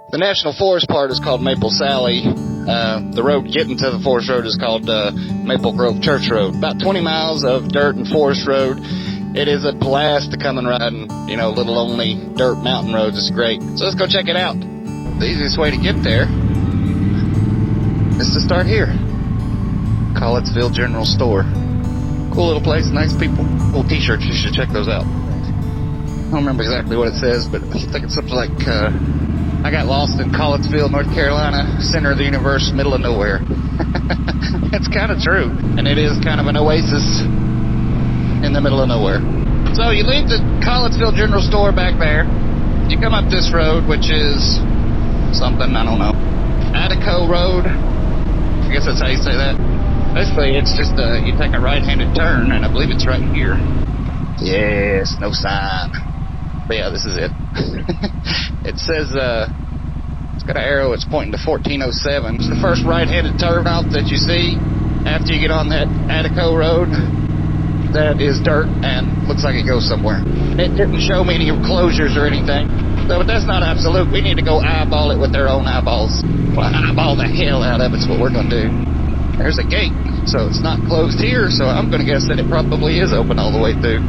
The National Forest part is called Maple Sally. The road getting to the forest road is called Maple Grove Church Road. About 20 miles of dirt and forest road. It is a blast to come and ride in, little only dirt mountain roads. It's great. So let's go check it out. The easiest way to get there is to start here. Collidzville General Store. Cool little place, nice people. Cool t-shirts, you should check those out. I don't remember exactly what it says, but I think it's something like, I got lost in Collidzville, North Carolina, center of the universe, middle of nowhere. It's kind of true, and it is kind of an oasis in the middle of nowhere. So you leave the Collidzville General Store back there. You come up this road, which is something, I don't know, Attico Road. I guess that's how you say that. Basically, it's just you take a right-handed turn, and I believe it's right here. Yes, no sign. But yeah, this is it. It says, it's got an arrow, it's pointing to 1407. It's the first right-handed turn off that you see after you get on that Attico Road. That is dirt and looks like it goes somewhere. It didn't show me any closures or anything. So, but that's not absolute. We need to go eyeball it with their own eyeballs. Well, eyeball the hell out of it's what we're going to do. There's a gate, so it's not closed here, so I'm going to guess that it probably is open all the way through.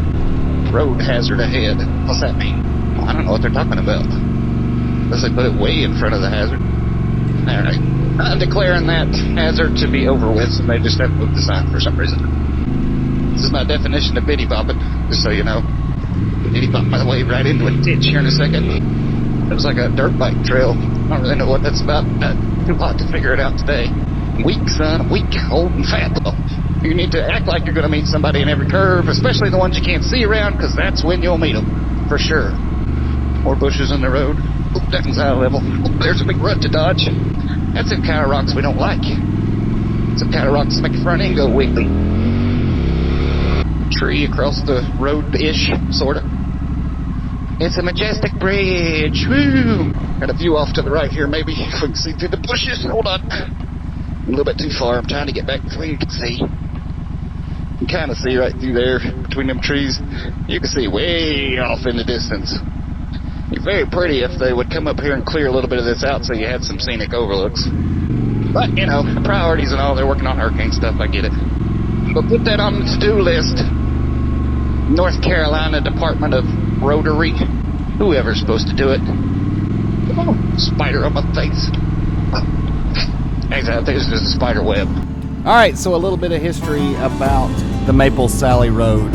Road hazard ahead. What's that mean? I don't know what they're talking about. Unless they put it way in front of the hazard. Alright. I'm declaring that hazard to be over with, so they just have to move the sign for some reason. This is my definition of bitty bopping, just so you know. Bitty bop my way right into a ditch here in a second. It was like a dirt bike trail. I don't really know what that's about. Too hot to figure it out today. Weak, son. Weak, old, and fat, though. You need to act like you're going to meet somebody in every curve, especially the ones you can't see around, because that's when you'll meet them, for sure. More bushes in the road. Oop, that one's high level. Oop, there's a big rut to dodge. That's the kind of rocks we don't like. Some kind of rocks make your front end go wiggly. Tree across the road-ish, sort of. It's a majestic bridge. Woo! Got a view off to the right here, maybe. If we can see through the bushes. Hold on. A little bit too far. I'm trying to get back before you can see. You can kind of see right through there between them trees. You can see way off in the distance. It'd be very pretty if they would come up here and clear a little bit of this out so you had some scenic overlooks. But, priorities and all, they're working on hurricane stuff, I get it. But put that on the to-do list. North Carolina Department of Rotary. Whoever's supposed to do it. Oh, spider on my face. Actually, I think it's just a spider web. Alright, so a little bit of history about the Maple Sally Road.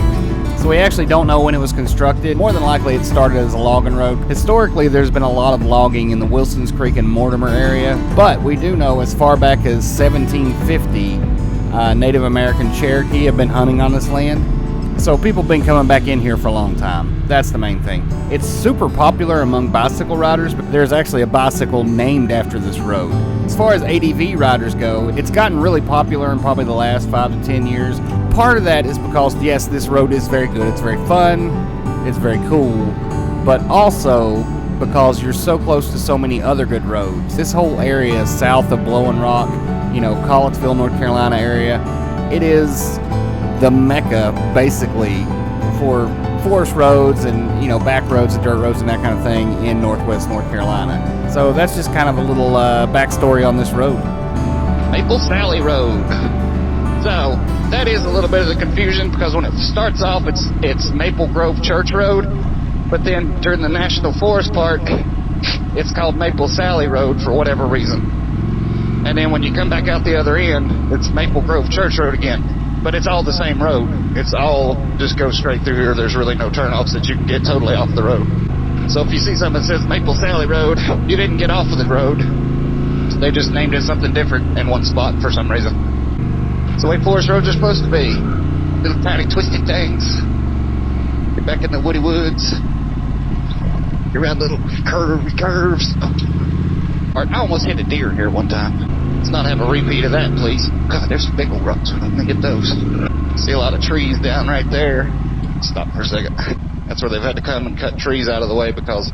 So we actually don't know when it was constructed. More than likely it started as a logging road. Historically, there's been a lot of logging in the Wilsons Creek and Mortimer area, but we do know as far back as 1750, Native American Cherokee have been hunting on this land. So people have been coming back in here for a long time. That's the main thing. It's super popular among bicycle riders, but there's actually a bicycle named after this road. As far as ADV riders go, it's gotten really popular in probably the last 5 to 10 years. Part of that is because, yes, this road is very good. It's very fun. It's very cool. But also because you're so close to so many other good roads. This whole area south of Blowing Rock, Collidsville, North Carolina area, it is the mecca, basically, for forest roads and, back roads and dirt roads and that kind of thing in northwest North Carolina. So that's just kind of a little backstory on this road. Maple Sally Road. So, that is a little bit of the confusion, because when it starts off, it's Maple Grove Church Road, but then during the National Forest part, it's called Maple Sally Road for whatever reason. And then when you come back out the other end, it's Maple Grove Church Road again. But it's all the same road. It's all just go straight through here. There's really no turnoffs that you can get totally off the road. So if you see something that says Maple Sally Road, you didn't get off of the road. They just named it something different in one spot for some reason. It's the way forest roads are supposed to be. Little tiny twisted things. You're back in the woody woods. You're around little curves. I almost hit a deer here one time. Let's not have a repeat of that, please. God, there's some big old rocks. I'm gonna get those. See a lot of trees down right there. Stop for a second. That's where they've had to come and cut trees out of the way, because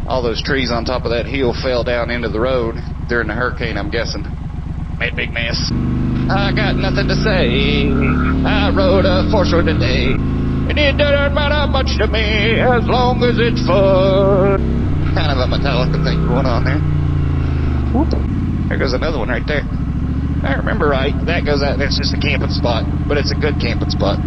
all those trees on top of that hill fell down into the road during the hurricane, I'm guessing. Made a big mess. I got nothing to say. I rode a forest road today, and it doesn't matter much to me as long as it's fun. Kind of a Metallica thing going on there. Whoop. There goes another one right there. If I remember right, that goes out. That's just a camping spot, but it's a good camping spot.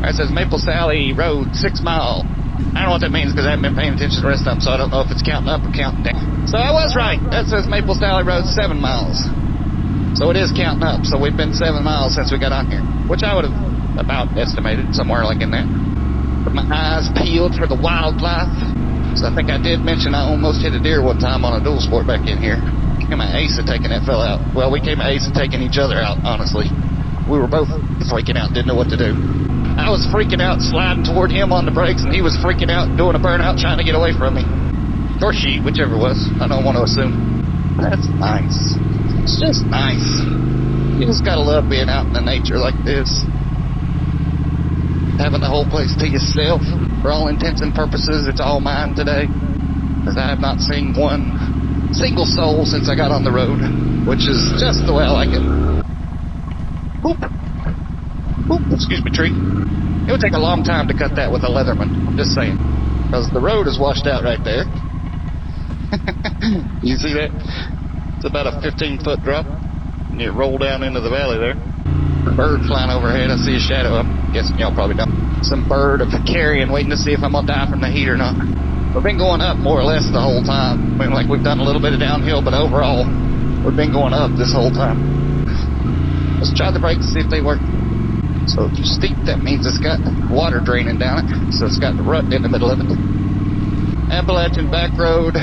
It says Maple Sally Road, 6 mile. I don't know what that means because I haven't been paying attention to the rest of them, so I don't know if it's counting up or counting down. So I was right. That says Maple Sally Road, 7 miles. So it is counting up. So we've been 7 miles since we got on here, which I would have about estimated somewhere like in there. With my eyes peeled for the wildlife. So I think I did mention I almost hit a deer one time on a dual sport back in here. Came an ace of taking that fella out. Well, we came an ace of taking each other out, honestly. We were both freaking out, didn't know what to do. I was freaking out, sliding toward him on the brakes, and he was freaking out, doing a burnout, trying to get away from me. Or she, whichever it was. I don't want to assume. That's nice. It's just nice. You just gotta love being out in the nature like this. Having the whole place to yourself. For all intents and purposes, it's all mine today. Because I have not seen one single soul since I got on the road. Which is just the way I like it. Oop. Oop, excuse me, tree. It would take a long time to cut that with a Leatherman. I'm just saying. Because the road is washed out right there. You see that? It's about a 15-foot drop. And you roll down into the valley there. Bird flying overhead. I see a shadow. I'm guessing y'all probably don't. Some bird of carrion waiting to see if I'm going to die from the heat or not. We've been going up more or less the whole time. I mean, like we've done a little bit of downhill, but overall, we've been going up this whole time. Let's try the brakes, see if they work. So if you're steep, that means it's got water draining down it. So it's got the rut in the middle of it. Appalachian back road,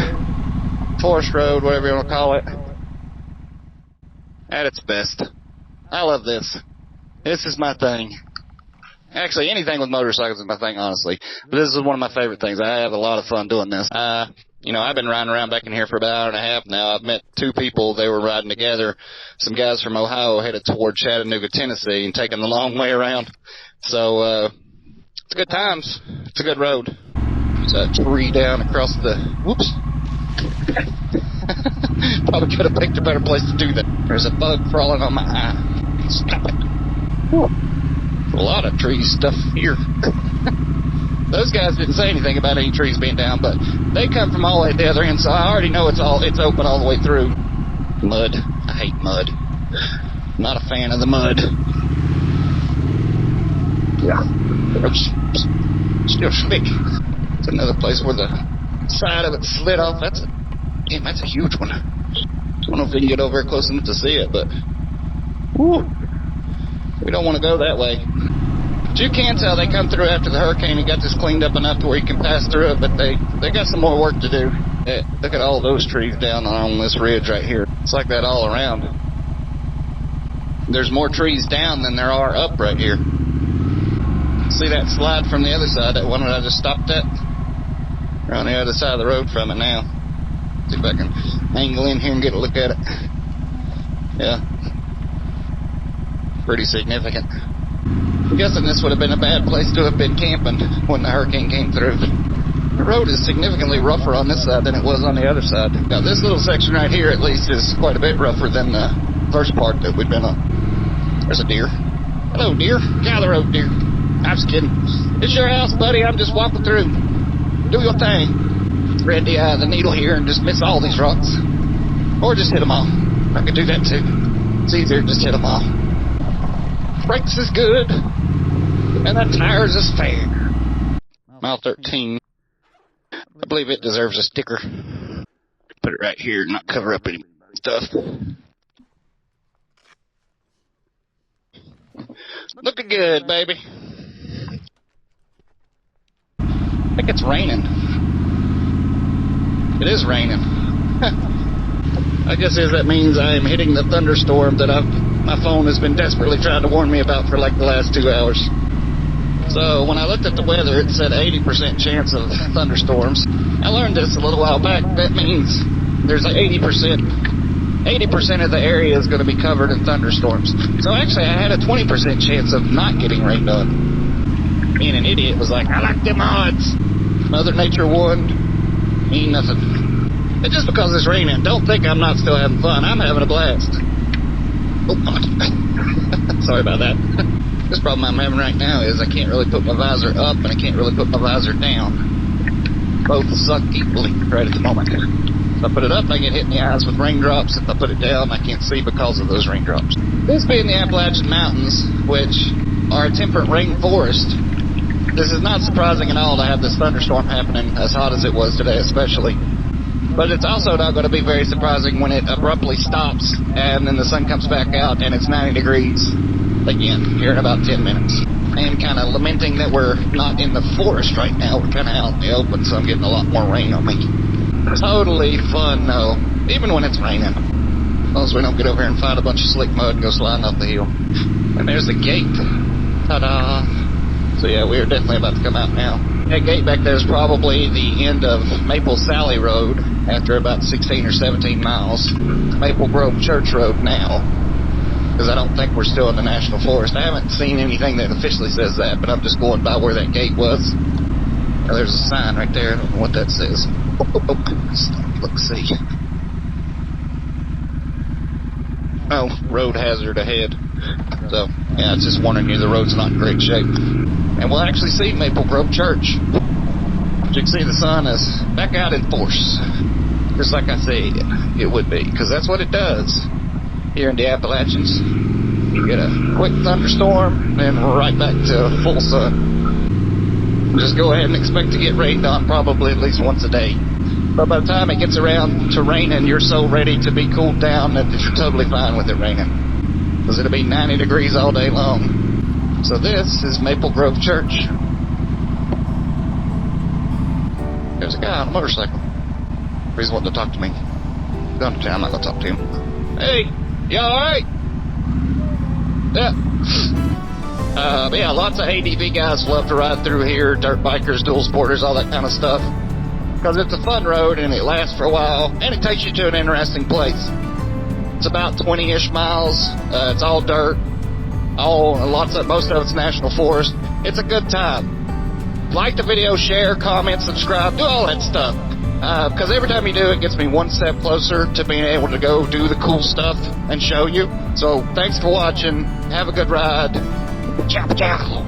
forest road, whatever you want to call it. At its best. I love this. This is my thing. Actually, anything with motorcycles is my thing, honestly. But this is one of my favorite things. I have a lot of fun doing this. You know, I've been riding around back in here for about an hour and a half now. I've met 2 people. They were riding together. Some guys from Ohio headed toward Chattanooga, Tennessee, and taking the long way around. So, it's good times. It's a good road. There's a tree down across the... Whoops. Probably could have picked a better place to do that. There's a bug crawling on my eye. Stop it. Whew. A lot of tree stuff here. Those guys didn't say anything about any trees being down, but they come from all the way at the other end, so I already know it's open all the way through. Mud. I hate mud. Not a fan of the mud. Yeah. Still slick. It's another place where the side of it slid off. That's a huge one. I don't know if we can get over close enough to see it, but whew, we don't want to go that way. But you can tell they come through after the hurricane and got this cleaned up enough to where you can pass through it, but they got some more work to do. Look at all those trees down on this ridge right here. It's like that all around. There's more trees down than there are up right here. See that slide from the other side, that one that I just stopped at? We're on the other side of the road from it now. See if I can angle in here and get a look at it. Yeah. Pretty significant. I'm guessing this would have been a bad place to have been camping when the hurricane came through. The road is significantly rougher on this side than it was on the other side. Now this little section right here at least is quite a bit rougher than the first part that we've been on. There's a deer. Hello, deer. Get out of the road, deer. I'm just kidding. It's your house, buddy. I'm just walking through. Do your thing. Thread the eye of the needle here and just miss all these rocks. Or just hit them all. I could do that too. It's easier to just hit them all. Brakes is good. And the tires is fair. Mile 13. I believe it deserves a sticker. Put it right here and not cover up any stuff. Looking good, baby. I think it's raining. It is raining. I guess that means I am hitting the thunderstorm that my phone has been desperately trying to warn me about for like the last 2 hours. So when I looked at the weather, it said 80% chance of thunderstorms. I learned this a little while back. That means there's an 80% of the area is going to be covered in thunderstorms. So actually, I had a 20% chance of not getting rained on. Being an idiot was like, I like them odds. Mother Nature won. Ain't nothing. And just because it's raining, don't think I'm not still having fun. I'm having a blast. Oh, God. Sorry about that. This problem I'm having right now is I can't really put my visor up and I can't really put my visor down. Both suck equally right at the moment. If I put it up, I get hit in the eyes with raindrops. If I put it down, I can't see because of those raindrops. This being the Appalachian Mountains, which are a temperate rainforest, this is not surprising at all to have this thunderstorm happening as hot as it was today especially. But it's also not going to be very surprising when it abruptly stops and then the sun comes back out and it's 90 degrees again here in about 10 minutes. I am kind of lamenting that we're not in the forest right now. We're kind of out in the open, so I'm getting a lot more rain on me. Totally fun though, even when it's raining. As long as we don't get over here and find a bunch of slick mud and go sliding up the hill. And there's the gate. Ta-da! So yeah, we're definitely about to come out now. That gate back there is probably the end of Maple Sally Road after about 16 or 17 miles. Maple Grove Church Road now, because I don't think we're still in the National Forest. I haven't seen anything that officially says that, but I'm just going by where that gate was. Now, there's a sign right there. I don't know what that says. Let's see. Oh, road hazard ahead. So, yeah, it's just warning you the road's not in great shape. And we'll actually see Maple Grove Church. As you can see, the sun is back out in force. Just like I said it would be, because that's what it does here in the Appalachians. You get a quick thunderstorm, then we're right back to full sun. Just go ahead and expect to get rained on probably at least once a day. But by the time it gets around to raining, you're so ready to be cooled down that you're totally fine with it raining. Because it'll be 90 degrees all day long. So this is Maple Grove Church. There's a guy on a motorcycle. He's wanting to talk to me. I'm not going to talk to him. Hey, you alright? Yeah. But yeah, lots of ADV guys love to ride through here. Dirt bikers, dual sporters, all that kind of stuff. Because it's a fun road and it lasts for a while. And it takes you to an interesting place. It's about 20-ish miles. It's all dirt. Most of it's national forest. It's a good time. Like the video, share, comment, subscribe, do all that stuff. Because every time you do, it gets me one step closer to being able to go do the cool stuff and show you. So thanks for watching. Have a good ride. Ciao, ciao.